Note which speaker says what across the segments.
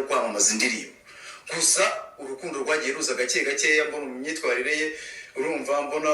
Speaker 1: kwamamaza indirimbo gusa urukundo rwagiye ruza gake gakeya mbona imyitwarire ye urumva mbona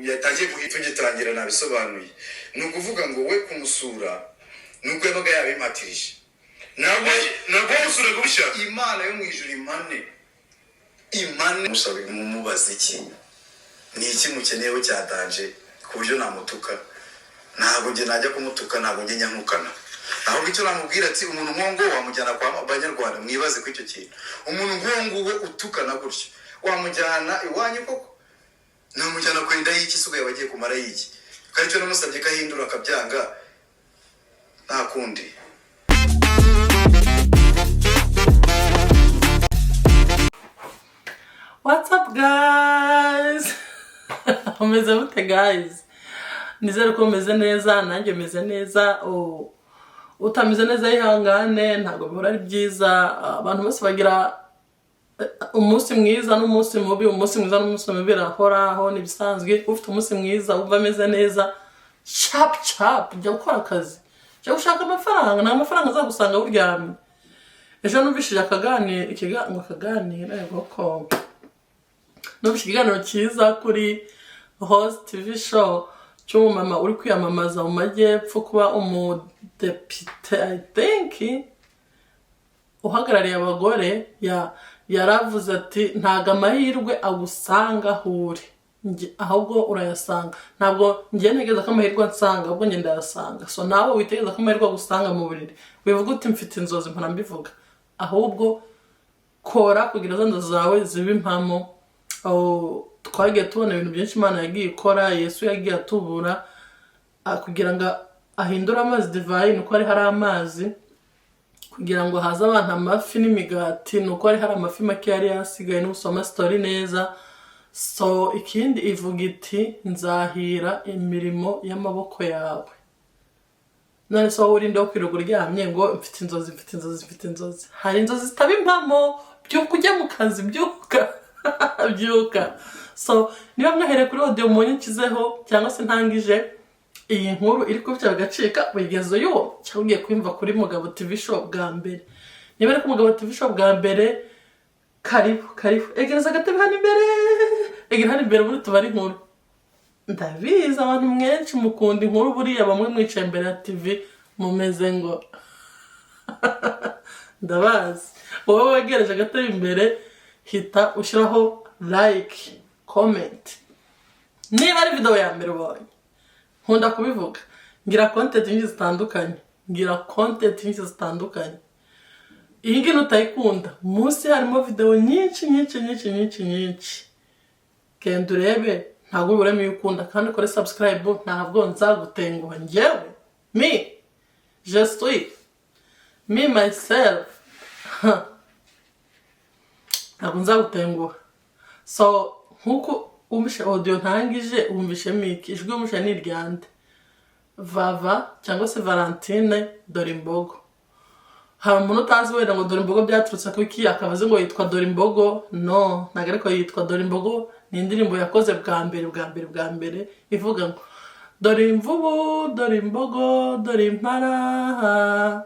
Speaker 1: yatangiye guhitangira nabisobanuye ni ukuvuga ngo we kumusura nuko yabaga yabimatirije ntabwo musura gubishaka Imana yo mwijuru imane musabe mumubaza iki ni iki mukeneyeho cyatanje ku buryo namutuka ntabwo nge najya kumutuka ntabwo nge nyankukana aho icyo namubwira ati umuntu nkongo wamujyana kwa Banyarwanda mwibaze ko icyo kintu umuntu nkongo utukana gutyo wamujyana iwanyu koko namujyana kwenda y'iki sugaye bagiye kumara y'iki kandi cyo namusabye kahindura akabyanga nta kundi.
Speaker 2: What's up guys? Umeze mute guys? Nizere ko umeze neza nanjye meze neza. Utameze neza yihangane ntago bihora ari byiza. Abantu bose bagira umunsi mwiza n'umunsi mubi, umunsi mwiza n'umunsi mubi birahoraho nibisanzwe. Ufite umunsi mwiza umva ameze neza chap jya gukora akazi, jya gushaka amafaranga, nta mafaranga azagusanga buryamye. Ejo numvishije akaganira ko nubishije ikiganiro cyiza kuri Host TV show cy'umumama uri kwiyamamaza mu majyepfo kuba umudepite I think uhagarariye abagore yaravuze ati ntago amahirwe agusanga hure ahubwo urayasanga. Ntabwo ngiye ntegeza ko amahirwe ansanga ahubwo nge ndayasanga. So nawe witegeza ko amahirwe agusanga mu buriri wivuga uti mfite inzozi mpora mbivuga, ahubwo kora kugira zando zawe zibe impamo. Twagiye tubona ibintu byinshi Imana yagiye ikora, Yesu yagiye atubura kugira ngo ahindure amazi divayi nuko ari hari amazi, kugira ngo haza abantu amafi n'imigati nuko ari hari amafi make yari yasigaye n'usoma story neza. So ikindi ivuga iti nzahira imirimo y'amaboko yawe. None so urinde kwiruga uryamye ngo mfite inzozi. Hari inzozi zitaba impamo byo kujya mu kazi byuka. So niba mwahere kuri audio munyikizeho cyangwa se ntangije iyi nkuru iri kubicya agacika wigeze yo cyangwa ugiye kwimva kuri Mugabo TV show bwa mbere. Niba ari ku Mugabo TV show bwa mbere karibu egereza gatebe hano imbere muri tubari inkuru. Ndabizi abantu mwenshi mukunda inkuru buriya bamwe mwicaye imbere ya TV mumeze ngo ndabazi. Wowe wegereje gatebe imbere hita ushyiraho like, comment. Niba ari video ya mbere ubonye nkunda kubivuga, ngira content nyinshi zitandukanye. Iyi ngiyi utayikunda munsi harimo video nyinshi. Kenda urebe ntabwo ureme yukunda kandi kore subscribe ntabwo nzagutenguha njyewe. Je suis myself. Ntabwo nzagutenguha. So nkuko umishe audio ntangije umvishe miki ijwi umishe ni ryande Vava cyangwa se Valentine Dorimbogo. Hari umuntu utazi wenda ngo Dorimbogo byaturutse kuki akabaze ngo yitwa Dorimbogo. No, ntabwo ariko yitwa Dorimbogo. Ni indirimbo yakoze bwa mbere ivuga ngo dore imvubu dore imbogo dore impara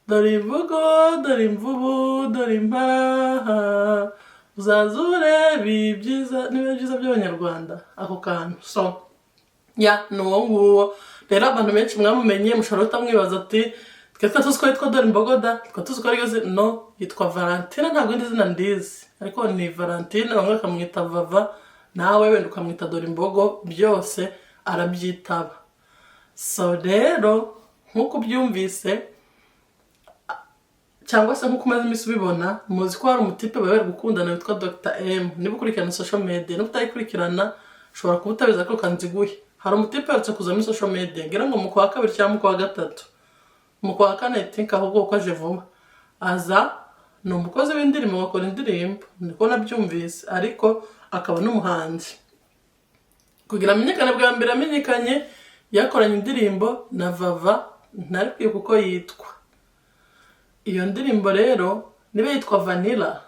Speaker 2: dore imvugo dore imvubu dore impara uzazure bibyiza niba byiza by'Abanyarwanda ako kantu. So nuwo nguwo rero abantu benshi mwamumenye mushobora utamwibaza ati twese tuzi ko yitwa Dorimbogo tuzi ko no yitwa Valentine. Ntabwo indi zina ndizi ariko ni Valentine, bamwe bakamwita Vava nawe wenda ukamwita Dorimbogo, byose arabyitaba. So rero nkuko byumvise cyangwa se nkuko umaze iminsi ubibona muzi ko hari umutipe bari gukundana witwa Dr M. Niba ukurikirana social media no utayikurikirana ushobora kuba utabizi ko kanziguye. Hari umutipe yarutse kuza muri social media ngira ngo mu kwa kabiri cyangwa mu kwa gatatu, mu kwa kane I think ahubwo uko aje vuba aza ni umukozi w'indirimbo akora indirimbo niko nabyumvise, ariko akaba n'umuhanzi. Kugira amenyekane bwa mbere amenyekanye yakoranye indirimbo na Vava ntari kwibuka uko yitwa. Iyo ndirimbo rero niba yitwa Vanilla,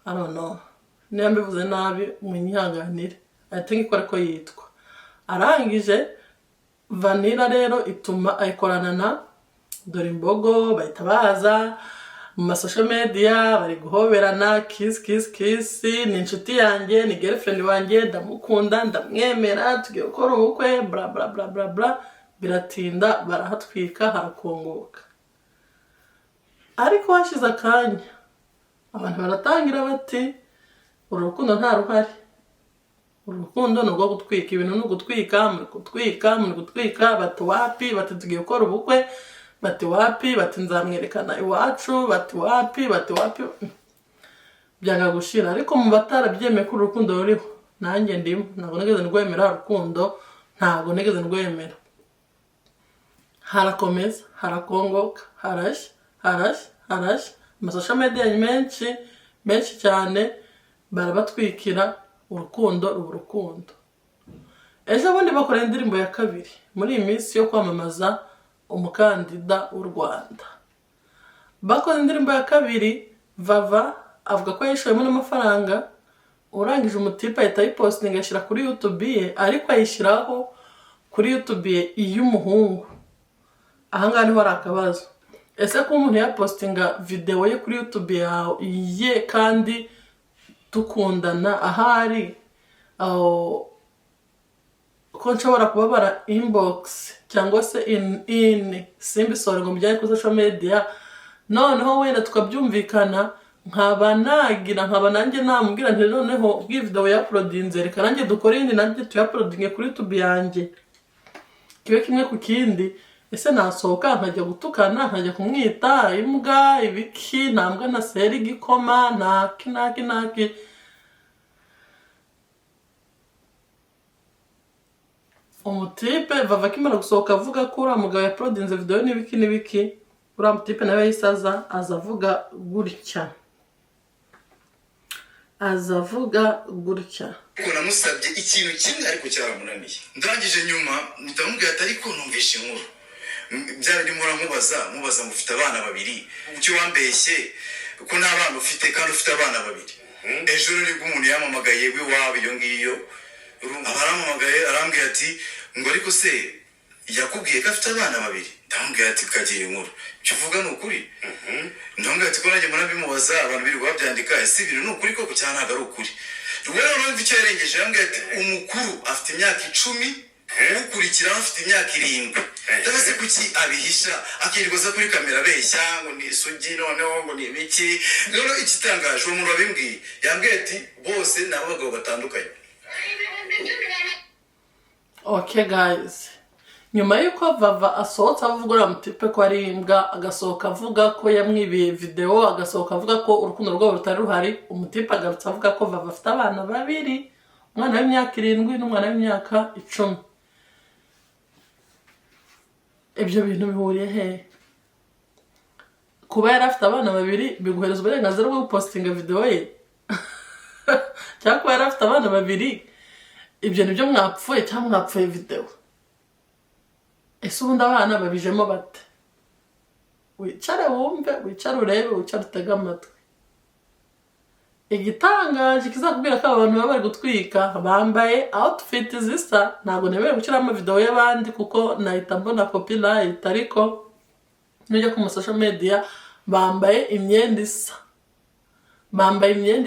Speaker 2: I don't know, niba mbivuze nabi munyihanganire, I think ko ariko yitwa. Arangije Vanilla rero ituma ayikorana na dore imbogo bahita baza mu masocial media bari guhoberana kiss ni inshuti yanjye ni girlfriend wanjye ndamukunda ndamwemera tugiye gukora ubukwe bla bla bla bla bla biratinda barahatwika harakongoka ariko hashize akanya abantu baratangira bati urukundo nta ruhari urukundo ni urwo gutwika ibintu ni ugutwika muri gutwika bati wapi bati tugiye gukora ubukwe bati wapi bati nzamwerekana iwacu bati wapi byanga gushira ariko mu batarabyemeye ko urukundo ruriho nanjye ndimo ntabwo nigeze ndwemera urukundo ntabwo nigeze ndwemera harakomeza harakongoka harashya amasocial media menshi cyane barabatwikira urukundo ejo bundi bakora indirimbo ya kabiri muri iyi minsi yo kwamamaza umukandida w'u Rwanda bakoze indirimbo ya kabiri Vava avuga ko yishoyemo n'amafaranga urangije umutipe ahita ayipostinga ashyira kuri YouTube ye ariko ayishyiraho kuri YouTube ye iy'umuhungu ahangaha niho hari akabazo ese ko umuntu yapostinga video ye kuri YouTube ye kandi tukundana ahari ko nshobora kubabara inbox cyangwa se in simbisore ngo mujyane kuri social media noneho wenda tukabyumvikana nkaba nanjye namubwira nti noneho video ya uploadinze reka nanjye dukore indi nanjye tuyaploadinge kuri YouTube yanjye kibe kimwe ku kindi ese nasohoka nkajya gutukana nkajya kumwita imbwa ibiki ntambwa na seri gikoma naki umutipe Vava kimara gusohoka avuga ko uriya mugabo yaprodinze video n'ibiki uriya mutipe nawe yisaza azavuga gutya
Speaker 1: ko namusabye ikintu kimwe ariko cyaramunaniye ndangije nyuma ndamubwira ati ariko numvishe inkuru byari ndimo mubaza mufite abana babiri icyo wambeshye ko nta bana ufite kandi ufite abana babiri ejo nibwo umuntu yamamagaye w'iwabo iyo ngiyo abaramamagaye arambwira ati ngo ariko se yakubwiye ko afite abana babiri ndamubwira ati kagira inkuru icyo uvuga ni ukuri ndamubwira ati ko nanjye mbona bimubaza abantu birirwa babyandika ese ibintu ni ukuri koko cyangwa ntabwo ari ukuri rero numva icyo yarengeje arambwira ati umukuru afite imyaka 10 ukurikiraho afite imyaka 7 ndabaze kuki abihisha akirirwa kuri kamera abeshya ngo ni isugi noneho ngo ni ibiki rero ikitangaje uwo muntu wabimbwiye yambwiye ati bose ni abagabo batandukanye.
Speaker 2: Okay guys, nyuma yuko Vava asohotse avuga uriya mutipe ko ari imbwa agasohoka avuga ko yamwibiye video agasohoka avuga ko urukundo rwabo rutari ruhari umutipe agarutse avuga ko Vava afite abana babiri umwana w'imyaka 7 n'umwana w'imyaka 10 ibyo bintu bihuriye he kuba yari afite abana babiri biguhereza uburenganzira bwo gupostinga video ye cyangwa kuba yari afite abana babiri ibyo nibyo mwapfuye cyangwa mwapfuye video ese ubundi abana babijemo bate wicare wumve wicare urebe wicare utege amatwi igitangaje kizakubwira ko abantu baba bari gutwika bambaye outfit zisa ntabwo neberewe gushyiramo video y'abandi kuko nahita mbona copyright ariko nujya ku social media bambaye imyenda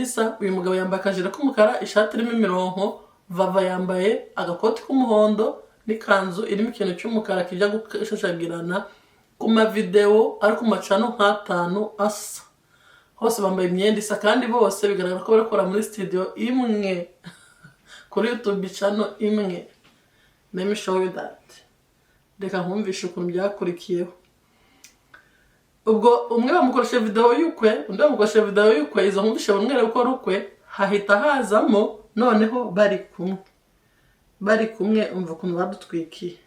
Speaker 2: isa uyu mugabo yambaye akajire k'umukara ishati irimo imirongo Vava yambaye agakoti k'umuhondo n'ikanzu irimo ikintu cy'umukara kijya gushashagirana ku mavideo ariko macano nk'atanu asa hose bambaye imyenda isa kandi bose bigaragara ko barakora muri studio imwe kuri YouTube channel imwe. Let me show you that. Reka nkumvishe ukuntu byakurikiyeho. Ubwo umwe bamukoresha video y'ukwe undi bamukoresha video y'ukwe izo nkumvishe bamwe uko rukwe hahita hazamo noneho bari kumwe umva ukuntu badutwikiye.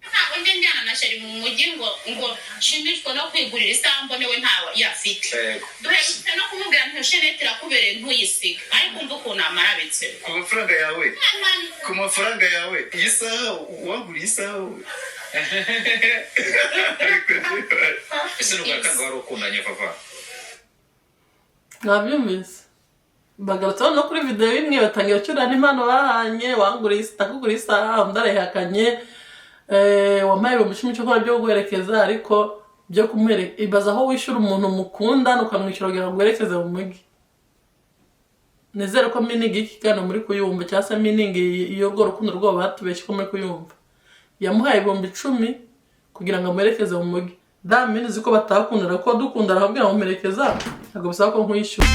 Speaker 3: Ntabwo njyana na sheri mu mujyi ngo shimishwa no kwigurira isambo newe ntawe yafite. Duherutse no kumubwira nti Shenete irakubereye ntuyisiga ariko umva ukuntu amarabitse.
Speaker 1: Ku mafaranga yawe iyi saha waguriye isaha
Speaker 3: ese nubwo akanga wari ukundanye Vava
Speaker 2: Nabyumvise bagarutse no kuri video imwe batangira cyura n'impano bahanye wanguriye istakuguriye isaha undi arayihakanye wampaye ibihumbi 10 cyo byo guherekeza ariko byo kumwereka ibaza aho wishyura umuntu mukunda nukamwishyura kugira ngo guherekeze mu mujyi. Nizere ko meaning ikigano muri kuyumva cyangwa se meaning iyo rwo rukundo rwo batubeshye ko muri kuyumva. Yamuhaye ibihumbi 10 kugira ngo amuherekeze mu mujyi. That means ko batakundana ko dukundana ahubwo amuherekeza ntabwo bisaba ko nkwishyura.